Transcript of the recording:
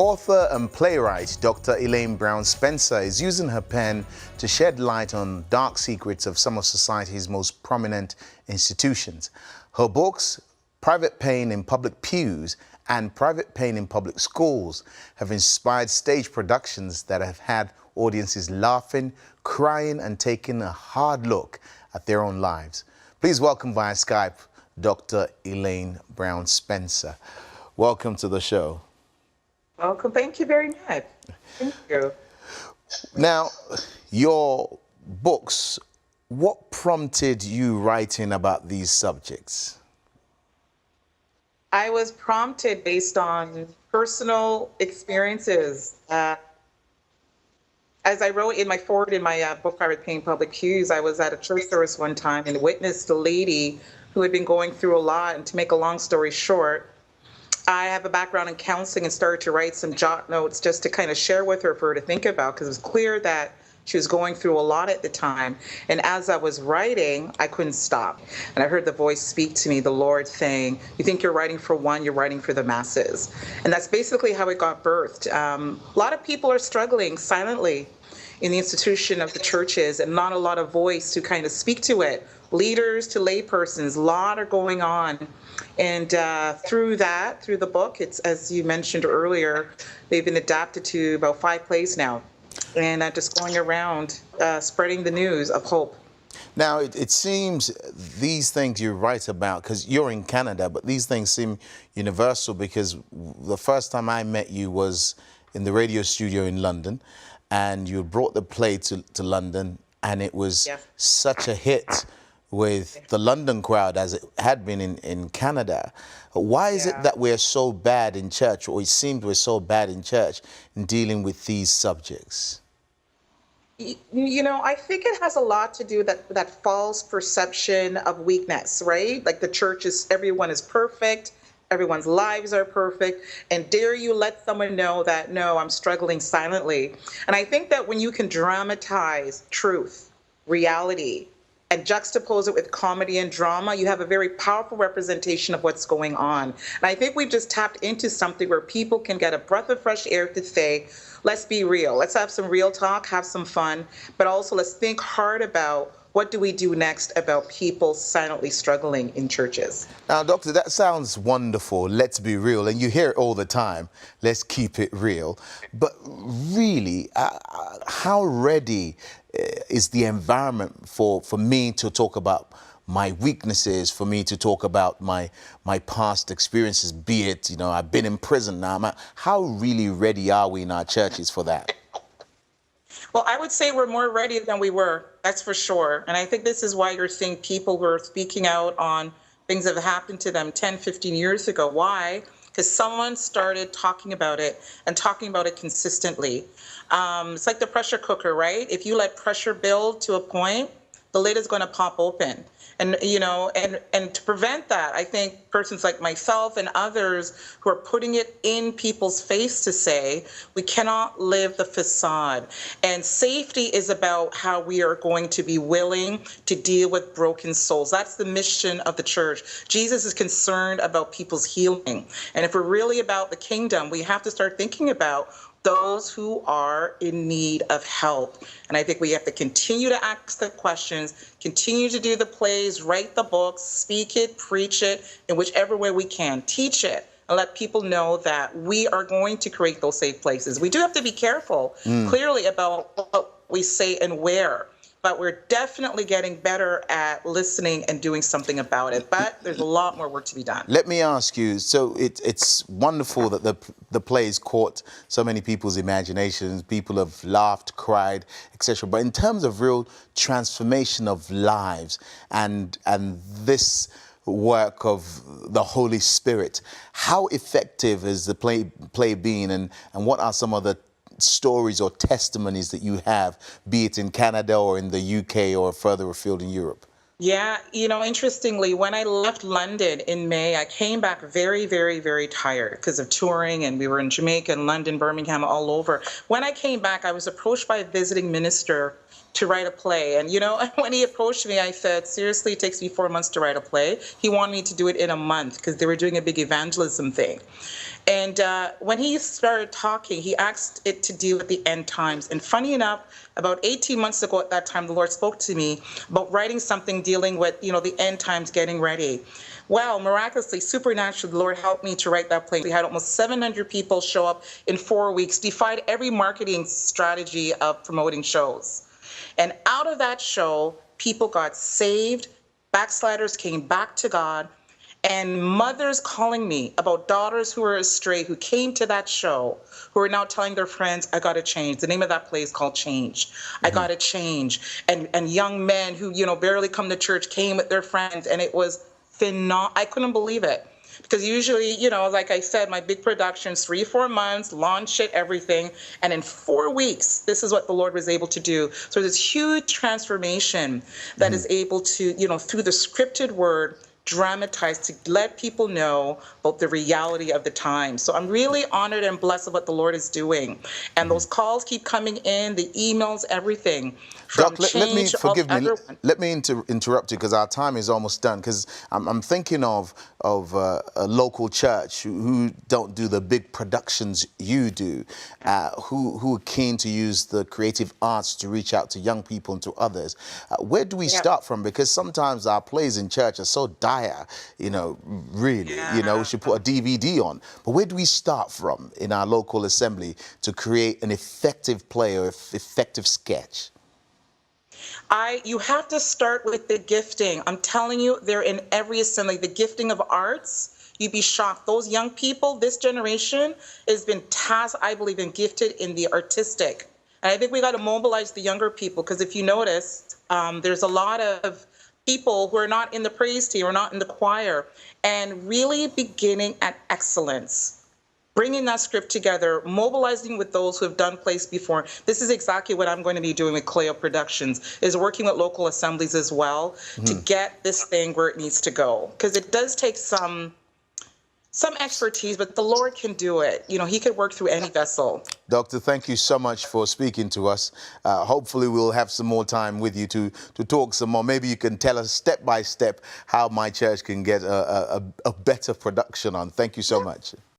Author and playwright Dr. Elaine Brown Spencer is using her pen to shed light on dark secrets of some of society's most prominent institutions. Her books, Private Pain in Public Pews and Private Pain in Public Schools, have inspired stage productions that have had audiences laughing, crying, and taking a hard look at their own lives. Please welcome via Skype Dr. Elaine Brown Spencer. Welcome to the show. Welcome. Thank you very much. Thank you. Now, your books, what prompted you writing about these subjects? I was prompted based on personal experiences. As I wrote in my foreword in my book, Private Pain, Public Pews, I was at a church service one time and witnessed a lady who had been going through a lot. And to make a long story short, I have a background in counseling and started to write some jot notes just to kind of share with her for her to think about, because it was clear that she was going through a lot at the time. And as I was writing, I couldn't stop. And I heard the voice speak to me, the Lord saying, you think you're writing for one, you're writing for the masses. And that's basically how it got birthed. A lot of people are struggling silently in the institution of the churches and not a lot of voice to kind of speak to it. Leaders to laypersons, a lot are going on. And through the book, it's, as you mentioned earlier, they've been adapted to about 5 plays now. And just going around spreading the news of hope. Now, it seems these things you write about, because you're in Canada, but these things seem universal, because the first time I met you was in the radio studio in London, and you brought the play to London, and it was such a hit with the London crowd as it had been in Canada. Why is it that we're so bad in church, or it seems we're so bad in church in dealing with these subjects? You know, I think it has a lot to do with that false perception of weakness, right? Like the church is, everyone is perfect, everyone's lives are perfect, and dare you let someone know that, no, I'm struggling silently. And I think that when you can dramatize truth, reality, and juxtapose it with comedy and drama, you have a very powerful representation of what's going on. And I think we've just tapped into something where people can get a breath of fresh air to say, let's be real. Let's have some real talk, have some fun, but also let's think hard about what do we do next about people silently struggling in churches. Now, Doctor, that sounds wonderful. Let's be real. And you hear it all the time. Let's keep it real. But really, how ready is the environment for me to talk about my weaknesses, for me to talk about my past experiences, be it, you know, I've been in prison now. How really ready are we in our churches for that? Well, I would say we're more ready than we were, that's for sure. And I think this is why you're seeing people who are speaking out on things that have happened to them 10, 15 years ago. Why? Because someone started talking about it and talking about it consistently. It's like the pressure cooker, right? If you let pressure build to a point, the lid is going to pop open. And, you know, and to prevent that, I think persons like myself and others who are putting it in people's face to say, we cannot live the facade. And safety is about how we are going to be willing to deal with broken souls. That's the mission of the church. Jesus is concerned about people's healing. And if we're really about the kingdom, we have to start thinking about those who are in need of help. And I think we have to continue to ask the questions, continue to do the plays, write the books, speak it, preach it, in whichever way we can, teach it, and let people know that we are going to create those safe places. We do have to be careful, clearly, about what we say and where. But we're definitely getting better at listening and doing something about it. But there's a lot more work to be done. Let me ask you, so it's wonderful that the plays caught so many people's imaginations. People have laughed, cried, etc. But in terms of real transformation of lives and this work of the Holy Spirit, how effective is the play been, and what are some of the stories or testimonies that you have, be it in Canada or in the UK or further afield in Europe? Yeah, interestingly, when I left London in May, I came back very, very, very tired because of touring, and we were in Jamaica and London, Birmingham, all over. When I came back, I was approached by a visiting minister to write a play. And, when he approached me, I said, seriously, it takes me 4 months to write a play. He wanted me to do it in a month because they were doing a big evangelism thing. And when he started talking, he asked it to deal with the end times. And funny enough, about 18 months ago at that time, the Lord spoke to me about writing something dealing with, the end times, getting ready. Well, miraculously, supernaturally, the Lord helped me to write that play. We had almost 700 people show up in 4 weeks, defied every marketing strategy of promoting shows. And out of that show, people got saved, backsliders came back to God, and mothers calling me about daughters who were astray, who came to that show, who are now telling their friends, I got to change. The name of that play is called Change. I got to change. And young men who, barely come to church came with their friends, and it was phenomenal. I couldn't believe it. Because usually, like I said, my big productions, 3-4 months, launch it, everything. And in 4 weeks, this is what the Lord was able to do. So there's this huge transformation that is able to, through the scripted word, dramatize to let people know about the reality of the time. So I'm really honored and blessed of what the Lord is doing. And those calls keep coming in, the emails, everything. From Doc, let me, change to all the forgive me, other let me interrupt you because our time is almost done. Because I'm thinking of a local church who don't do the big productions you do, who are keen to use the creative arts to reach out to young people and to others. Where do we start from? Because sometimes our plays in church are so dire, really, we should put a DVD on. But where do we start from in our local assembly to create an effective play or effective sketch? You have to start with the gifting. I'm telling you, they're in every assembly. The gifting of arts, you'd be shocked. Those young people, this generation, has been tasked, I believe, and gifted in the artistic. And I think we got to mobilize the younger people, because if you notice, there's a lot of people who are not in the praise team or not in the choir, and really beginning at excellence. Bringing that script together, mobilizing with those who have done plays before. This is exactly what I'm going to be doing with Cleo Productions, is working with local assemblies as well to get this thing where it needs to go. Because it does take some expertise, but the Lord can do it. He could work through any vessel. Doctor, thank you so much for speaking to us. Hopefully we'll have some more time with you to talk some more. Maybe you can tell us step by step how my church can get a better production on. Thank you so much.